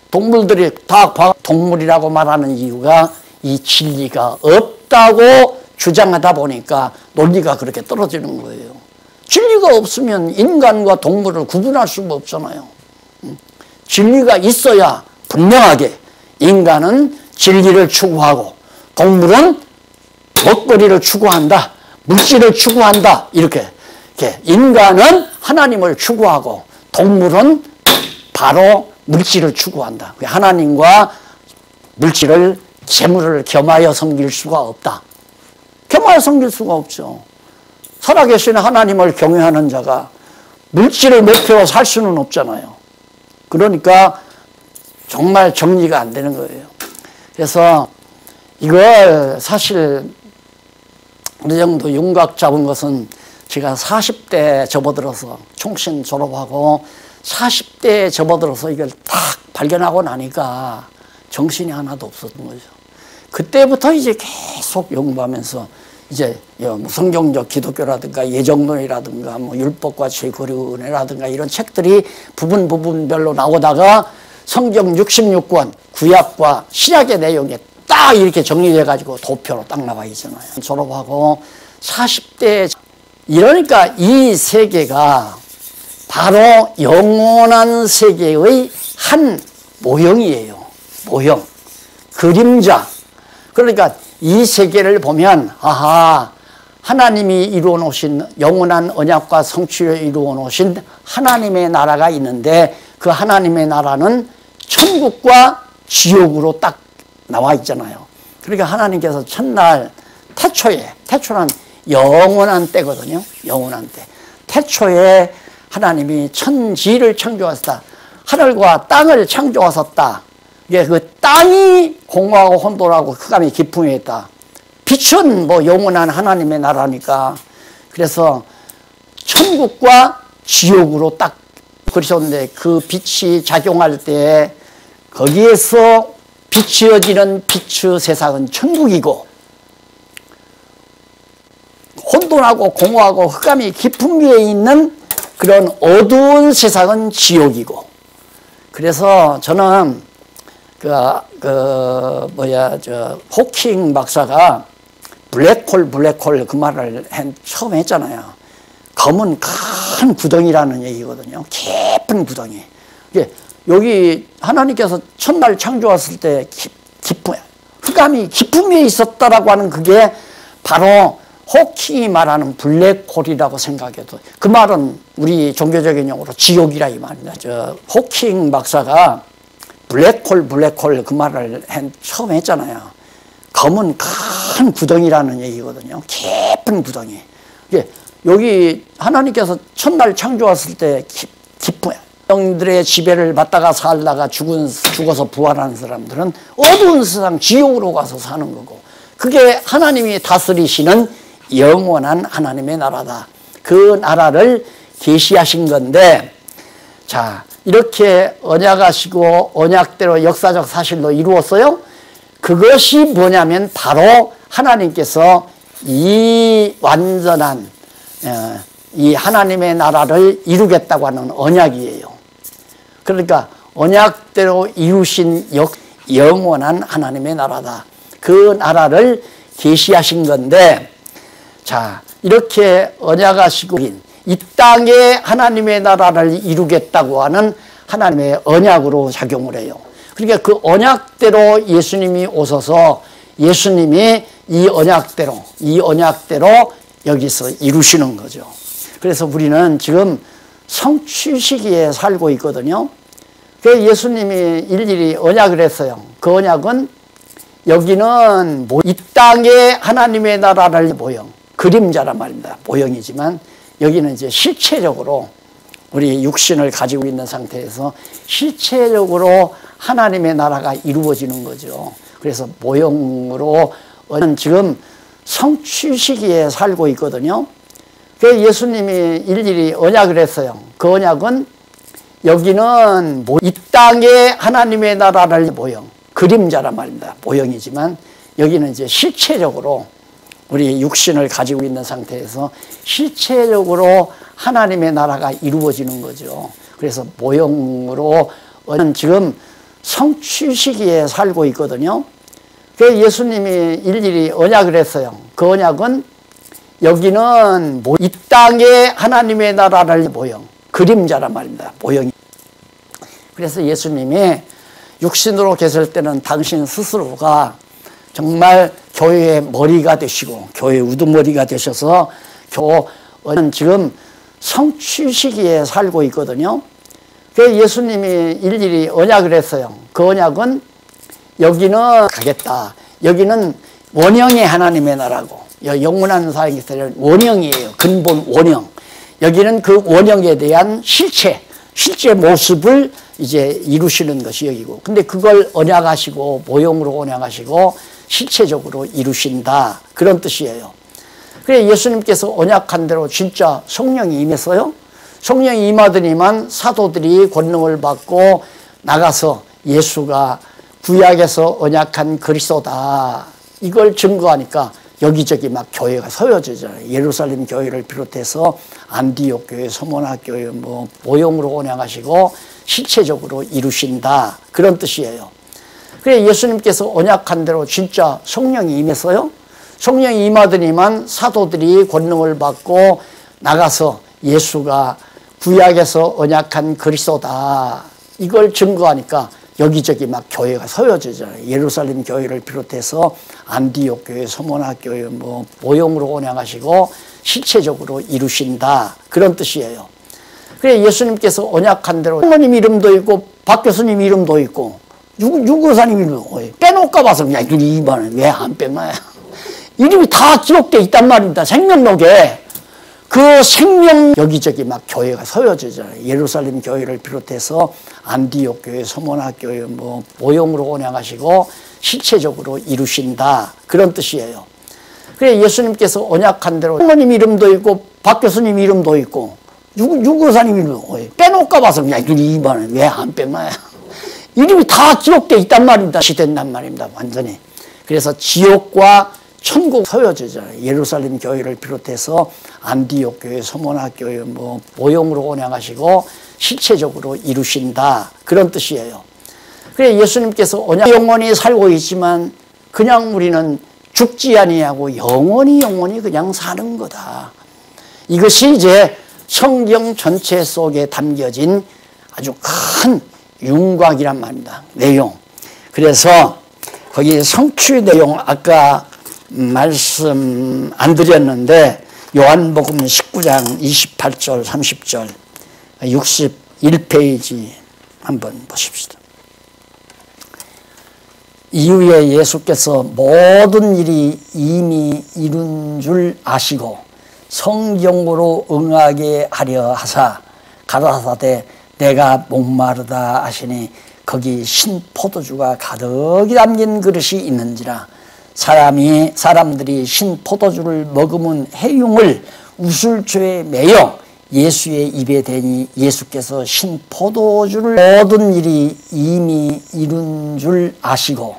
동물들이 다 동물이라고 말하는 이유가 이 진리가 없다고 주장하다 보니까 논리가 그렇게 떨어지는 거예요. 진리가 없으면 인간과 동물을 구분할 수가 없잖아요. 진리가 있어야 분명하게 인간은 진리를 추구하고 동물은 먹거리를 추구한다. 물질을 추구한다. 이렇게 인간은 하나님을 추구하고 동물은 바로 물질을 추구한다. 하나님과 물질을 재물을 겸하여 섬길 수가 없다. 겸하여 섬길 수가 없죠. 살아계신 하나님을 경외하는 자가 물질을 목표로 살 수는 없잖아요. 그러니까 정말 정리가 안 되는 거예요. 그래서 이걸 사실 어느 정도 윤곽 잡은 것은 제가 40대 접어들어서 총신 졸업하고 40대에 접어들어서 이걸 딱 발견하고 나니까 정신이 하나도 없었던 거죠. 그때부터 이제 계속 연구하면서 이제 성경적 기독교라든가 예정론이라든가 뭐 율법과 제거리 은혜라든가 이런 책들이 부분별로 나오다가 성경 66권 구약과 신약의 내용에 딱 이렇게 정리돼 가지고 도표로 딱 나와 있잖아요. 졸업하고 40대 이러니까 이 세계가 바로 영원한 세계의 한 모형이에요. 모형, 그림자. 그러니까 이 세계를 보면 아하, 하나님이 이루어 놓으신 영원한 언약과 성취를 이루어 놓으신 하나님의 나라가 있는데 그 하나님의 나라는 천국과 지옥으로 딱 나와 있잖아요. 그러니까 하나님께서 첫날 태초는 영원한 때거든요. 영원한 때. 태초에 하나님이 천지를 창조하셨다. 하늘과 땅을 창조하셨다. 이게 그 땅이 공허하고 혼돈하고 흑암이 깊음에 있다. 빛은 뭐 영원한 하나님의 나라니까. 그래서 천국과 지옥으로 딱 그러셨는데 그 빛이 작용할 때 거기에서 비치어지는 빛의 세상은 천국이고 혼돈하고 공허하고 흑암이 깊은 위에 있는 그런 어두운 세상은 지옥이고. 그래서 저는 호킹 박사가 블랙홀 그 말을 처음 했잖아요. 검은 큰 구덩이라는 얘기거든요. 깊은 구덩이. 여기 하나님께서 첫날 창조했을 때 흑암이 깊은 위에 있었다라고 하는 그게 바로 호킹이 말하는 블랙홀이라고 생각해도 그 말은 우리 종교적인 용어로 지옥이라 이 말입니다. 호킹 박사가 블랙홀 그 말을 처음 했잖아요. 검은 큰 구덩이라는 얘기거든요. 깊은 구덩이. 여기 하나님께서 첫날 창조했을 때 깊은 영들의 지배를 받다가 살다가 죽어서 부활하는 사람들은 어두운 세상 지옥으로 가서 사는 거고 그게 하나님이 다스리시는 영원한 하나님의 나라다. 그 나라를 계시하신 건데 자 이렇게 언약하시고 언약대로 역사적 사실로 이루었어요. 그것이 뭐냐면 바로 하나님께서 이 완전한 이 하나님의 나라를 이루겠다고 하는 언약이에요. 그러니까 언약대로 이루신 영원한 하나님의 나라다. 그 나라를 계시하신 건데, 자, 이렇게 언약하시고 이 땅에 하나님의 나라를 이루겠다고 하는 하나님의 언약으로 작용을 해요. 그러니까 그 언약대로 예수님이 오셔서 예수님이 이 언약대로 여기서 이루시는 거죠. 그래서 우리는 지금 성취 시기에 살고 있거든요. 그래서 예수님이 일일이 언약을 했어요. 그 언약은 여기는 이 땅에 하나님의 나라를 모형, 그림자란 말입니다. 모형이지만 여기는 이제 실체적으로 우리 육신을 가지고 있는 상태에서 실체적으로 하나님의 나라가 이루어지는 거죠. 그래서 모형으로 지금 성취 시기에 살고 있거든요. 그래서 예수님이 일일이 언약을 했어요. 그 언약은 여기는 이 땅에 하나님의 나라를 모형, 그림자란 말입니다. 모형이지만 여기는 이제 실체적으로 우리 육신을 가지고 있는 상태에서 실체적으로 하나님의 나라가 이루어지는 거죠. 그래서 모형으로 지금 성취 시기에 살고 있거든요. 그래서 예수님이 일일이 언약을 했어요. 그 언약은 여기는 이 땅에 하나님의 나라를 모형, 그림자란 말입니다. 모형이. 그래서 예수님이 육신으로 계실 때는 당신 스스로가 정말 교회의 머리가 되시고 교회의 우두머리가 되셔서 지금 성취 시기에 살고 있거든요. 그래서 예수님이 일일이 언약을 했어요. 그 언약은 여기는 가겠다. 여기는 원형의 하나님의 나라고, 영원한 사역에서는 원형이에요. 근본 원형. 여기는 그 원형에 대한 실체 모습을 이제 이루시는 것이 여기고, 근데 그걸 언약하시고 모형으로 언약하시고 실체적으로 이루신다, 그런 뜻이에요. 그래 예수님께서 언약한 대로 진짜 성령이 임했어요. 성령이 임하더니만 사도들이 권능을 받고 나가서 예수가 구약에서 언약한 그리스도다, 이걸 증거하니까 여기저기 막 교회가 서여지잖아요. 예루살렘 교회를 비롯해서 안디옥 교회, 서모나 교회 모형으로 언약하시고 실체적으로 이루신다, 그런 뜻이에요. 그래 예수님께서 언약한 대로 진짜 성령이 임했어요. 성령이 임하더니만 사도들이 권능을 받고 나가서 예수가 구약에서 언약한 그리스도다, 이걸 증거하니까 여기저기 막 교회가 서여지잖아요. 예루살렘 교회를 비롯해서 안디옥 교회, 서모나 교회 모형으로 언약하시고 실체적으로 이루신다, 그런 뜻이에요. 그래 예수님께서 언약한 대로 부모님 이름도 있고 박 교수님 이름도 있고 유교사님 이름도 빼놓을까 봐서 그냥 이번에 왜 안 빼놔요? 이름이 다 기록되어 있단 말입니다. 생명록에. 그 생명 여기저기 막 교회가 서여지잖아요. 예루살렘 교회를 비롯해서 안디옥 교회, 서모나 교회 모형으로 언약하시고 실체적으로 이루신다, 그런 뜻이에요. 그래 예수님께서 언약한 대로 부모님 이름도 있고 박 교수님 이름도 있고 유교사님 이름도 빼놓을까 봐서 그냥 이번에 왜 안 빼놔요? 이름이 다 기록되어 있단 말입니다. 시된단 말입니다. 완전히. 그래서 지옥과 천국 서여지잖아요. 예루살렘 교회를 비롯해서 안디옥 교회, 서모나 교회 모형으로 언약하시고 실체적으로 이루신다, 그런 뜻이에요. 그래 예수님께서 언약 영원히 살고 있지만 그냥 우리는 죽지 아니하고 영원히 그냥 사는 거다. 이것이 이제 성경 전체 속에 담겨진 아주 큰 윤곽이란 말입니다. 내용. 그래서 거기 성취 내용 아까 말씀 안 드렸는데 요한복음 19장 28절 30절 61페이지 한번 보십시다. 이후에 예수께서 모든 일이 이미 이룬 줄 아시고 성경으로 응하게 하려 하사 가라사대 내가 목마르다 하시니 거기 신포도주가 가득히 담긴 그릇이 있는지라 사람들이 신포도주를 머금은 해융을 우슬초에 매여 예수의 입에 대니 예수께서 신포도주를 모든 일이 이미 이룬 줄 아시고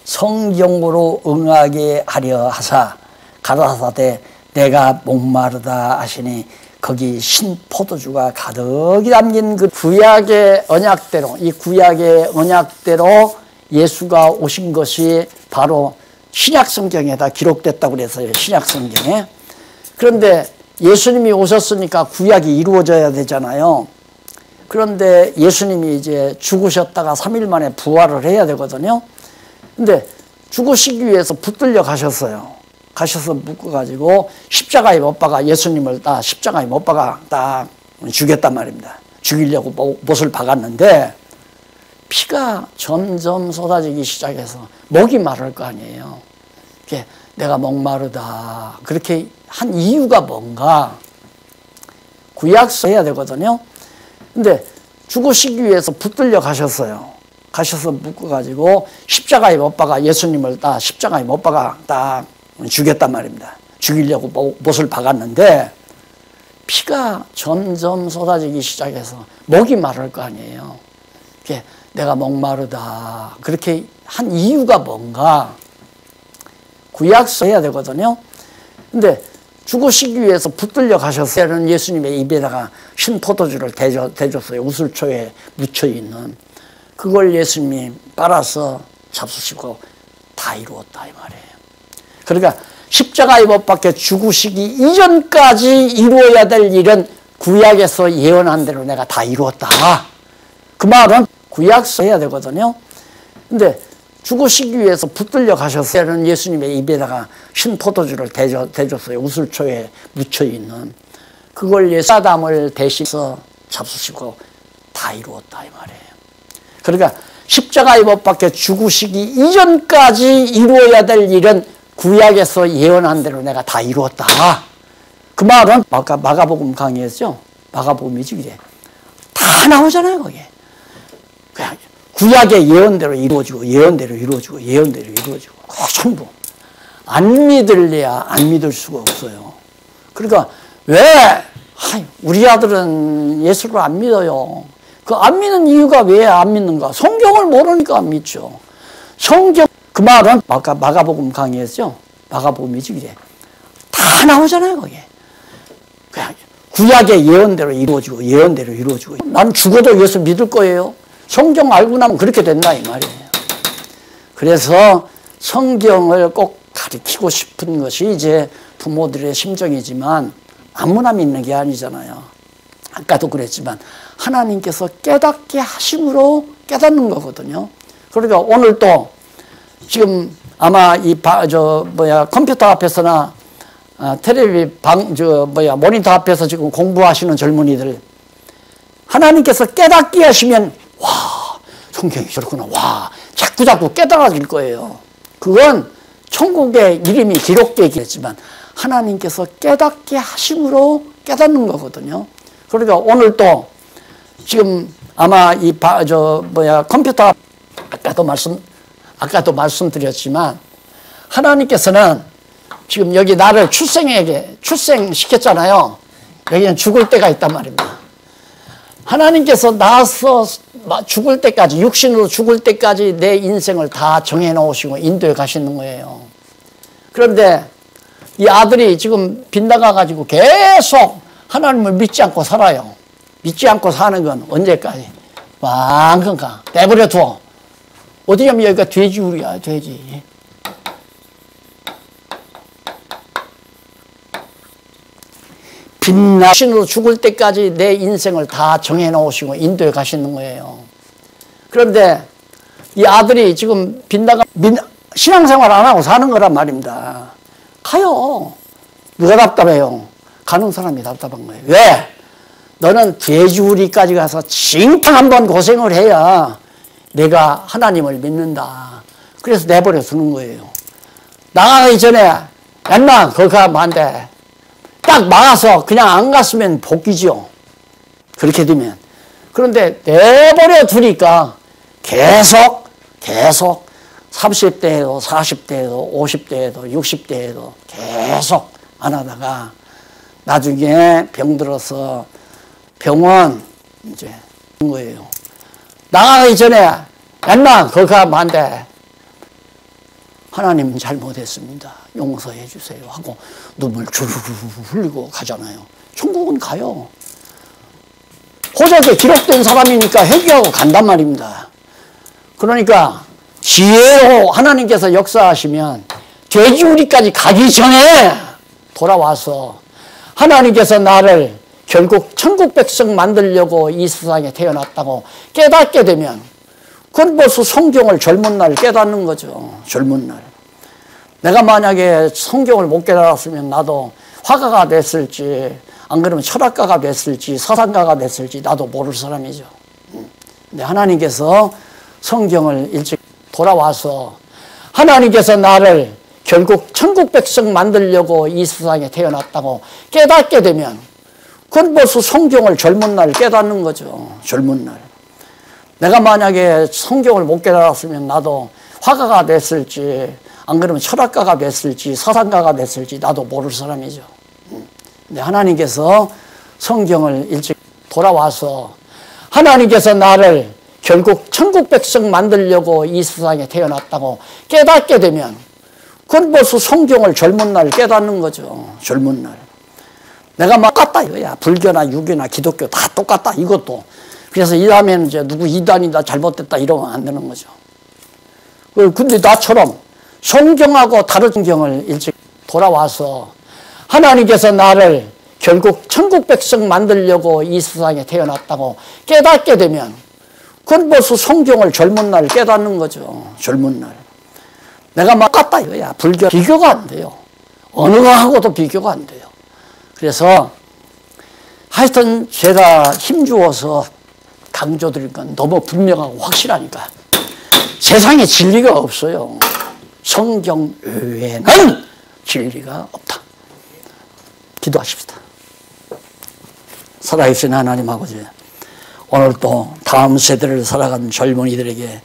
성경으로 응하게 하려 하사 가라사대 내가 목마르다 하시니 거기 신 포도주가 가득히 담긴 그 구약의 언약대로, 이 구약의 언약대로 예수가 오신 것이 바로 신약성경에다 기록됐다고 그래서요. 신약성경에. 그런데 예수님이 오셨으니까 구약이 이루어져야 되잖아요. 그런데 예수님이 이제 죽으셨다가 3일 만에 부활을 해야 되거든요. 근데 죽으시기 위해서 붙들려 가셨어요. 가셔서 묶어가지고 십자가에 못 박아 예수님을 딱 십자가에 못 박아 딱 죽였단 말입니다. 죽이려고 못을 박았는데 피가 점점 쏟아지기 시작해서 목이 마를 거 아니에요. 내가 목마르다 그렇게 한 이유가 뭔가 구약서 해야 되거든요. 근데 죽으시기 위해서 붙들려 가셨어요. 가셔서 묶어가지고 십자가에 못 박아 예수님을 딱 십자가에 못 박아 딱 죽였단 말입니다. 죽이려고 못을 박았는데 피가 점점 쏟아지기 시작해서 목이 마를 거 아니에요. 내가 목마르다 그렇게 한 이유가 뭔가 구약서 해야 되거든요. 근데 죽으시기 위해서 붙들려 가셨어요. 예수님의 입에다가 신포도주를 대줬어요. 우슬초에 묻혀있는 그걸 예수님이 빨아서 잡수시고 다 이루었다 이 말이에요. 그러니까 십자가에 못 박혀 죽으시기 이전까지 이루어야 될 일은 구약에서 예언한 대로 내가 다 이루었다. 그 말은 구약서 해야 되거든요. 근데 죽으시기 위해서 붙들려 가셨어요. 예수님의 입에다가 신포도주를 대줬어요. 우슬초에 묻혀있는 그걸 아담을 대신해서 잡수시고 다 이루었다 이 말이에요. 그러니까 십자가에 못 박혀 죽으시기 이전까지 이루어야 될 일은 구약에서 예언한 대로 내가 다 이루었다. 그 말은 마가복음 강의했죠. 마가복음이지 그게 다 나오잖아요. 거기에 그냥 구약의 예언대로 이루어지고 예언대로 이루어지고 예언대로 이루어지고 전부 안 믿을래야 안 믿을 수가 없어요. 그러니까 왜 우리 아들은 예수를 안 믿어요. 그 안 믿는 이유가 왜 안 믿는가? 성경을 모르니까 안 믿죠. 성경 그 말은 마가복음 강의했죠. 마가복음이지 그게 다 나오잖아요. 거기에 그냥 구약의 예언대로 이루어지고 예언대로 이루어지고 난 죽어도 예수 믿을 거예요. 성경 알고 나면 그렇게 된다 이 말이에요. 그래서 성경을 꼭 가르치고 싶은 것이 이제 부모들의 심정이지만 아무나 믿는 게 아니잖아요. 아까도 그랬지만 하나님께서 깨닫게 하심으로 깨닫는 거거든요. 그러니까 오늘 또 지금 아마 컴퓨터 앞에서나 모니터 앞에서 지금 공부하시는 젊은이들 하나님께서 깨닫게 하시면 와 성경이 저렇구나 와 자꾸 깨달아질 거예요. 그건 천국의 이름이 기록되겠지만 하나님께서 깨닫게 하심으로 깨닫는 거거든요. 그러니까 오늘 또 지금 아마 컴퓨터 아까도 말씀드렸지만 하나님께서는 지금 여기 나를 출생시켰잖아요. 여기는 죽을 때가 있단 말입니다. 하나님께서 나서 죽을 때까지 육신으로 죽을 때까지 내 인생을 다 정해놓으시고 인도해 가시는 거예요. 그런데 이 아들이 지금 빗나가가지고 계속 하나님을 믿지 않고 살아요. 믿지 않고 사는 건 언제까지? 왕큰 가. 내버려 둬. 어디냐면 여기가 돼지우리야, 돼지. 신으로 죽을 때까지 내 인생을 다 정해놓으시고 인도해 가시는 거예요. 그런데 이 아들이 지금 신앙생활 안 하고 사는 거란 말입니다. 가요. 누가 답답해요? 가는 사람이 답답한 거예요. 왜? 너는 돼지우리까지 가서 징탕 한번 고생을 해야 내가 하나님을 믿는다. 그래서 내버려 두는 거예요. 나가기 전에 얀나 거기 가면 안 돼. 딱 막아서 그냥 안 갔으면 복이죠. 그렇게 되면. 그런데 내버려 두니까 계속 30대에도 40대에도 50대에도 60대에도 계속 안 하다가 나중에 병들어서 병원 이제 온 거예요. 나가기 전에 얀나 거기 가면 안 돼. 하나님 잘못했습니다. 용서해 주세요 하고 눈물 주르르 흘리고 가잖아요. 천국은 가요. 호적에 기록된 사람이니까 회개하고 간단 말입니다. 그러니까 지혜로 하나님께서 역사하시면 돼지우리까지 가기 전에 돌아와서 하나님께서 나를 결국 천국 백성 만들려고 이 세상에 태어났다고 깨닫게 되면 그건 벌써 성경을 젊은 날 깨닫는 거죠. 젊은 날. 내가 만약에 성경을 못 깨달았으면 나도 화가가 됐을지 안 그러면 철학가가 됐을지 사상가가 됐을지 나도 모를 사람이죠. 근데 하나님께서 성경을 일찍 돌아와서 하나님께서 나를 결국 천국 백성 만들려고 이 세상에 태어났다고 깨닫게 되면 그건 벌써 성경을 젊은 날 깨닫는 거죠. 젊은 날. 내가 만약에 성경을 못 깨달았으면 나도 화가가 됐을지 안 그러면 철학가가 됐을지 사상가가 됐을지 나도 모를 사람이죠. 근데 하나님께서 성경을 일찍 돌아와서 하나님께서 나를 결국 천국 백성 만들려고 이 세상에 태어났다고 깨닫게 되면 그건 벌써 성경을 젊은 날 깨닫는 거죠. 젊은 날. 내가 막 똑같다 이거야. 불교나 유교나 기독교 다 똑같다 이것도. 그래서 이 다음에는 이제 누구 이단이다 잘못됐다 이러면 안 되는 거죠. 근데 나처럼 성경하고 다른 성경을 일찍 돌아와서 하나님께서 나를 결국 천국 백성 만들려고 이 세상에 태어났다고 깨닫게 되면 그건 벌써 성경을 젊은 날 깨닫는 거죠. 젊은 날. 내가 막 똑같다 이거야. 불교 비교가 안 돼요. 어느 거하고도 비교가 안 돼요. 그래서 하여튼 제가 힘주어서 강조드릴 건 너무 분명하고 확실하니까 세상에 진리가 없어요. 성경 외에는 진리가 없다. 기도하십시다. 살아계신 하나님 아버지, 오늘 또 다음 세대를 살아가는 젊은이들에게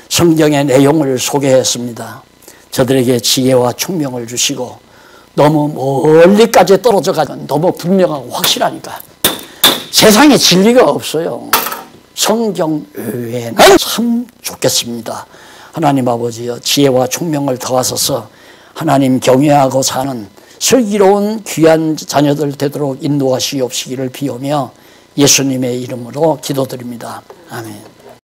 성경의 내용을 소개했습니다. 저들에게 지혜와 총명을 주시고 너무 멀리까지 떨어져 가지고 너무 분명하고 확실하니까 세상에 진리가 없어요. 성경 외에는 참 좋겠습니다. 하나님 아버지여, 지혜와 총명을 더하소서 하나님 경외하고 사는 슬기로운 귀한 자녀들 되도록 인도하시옵시기를 비오며 예수님의 이름으로 기도드립니다. 아멘.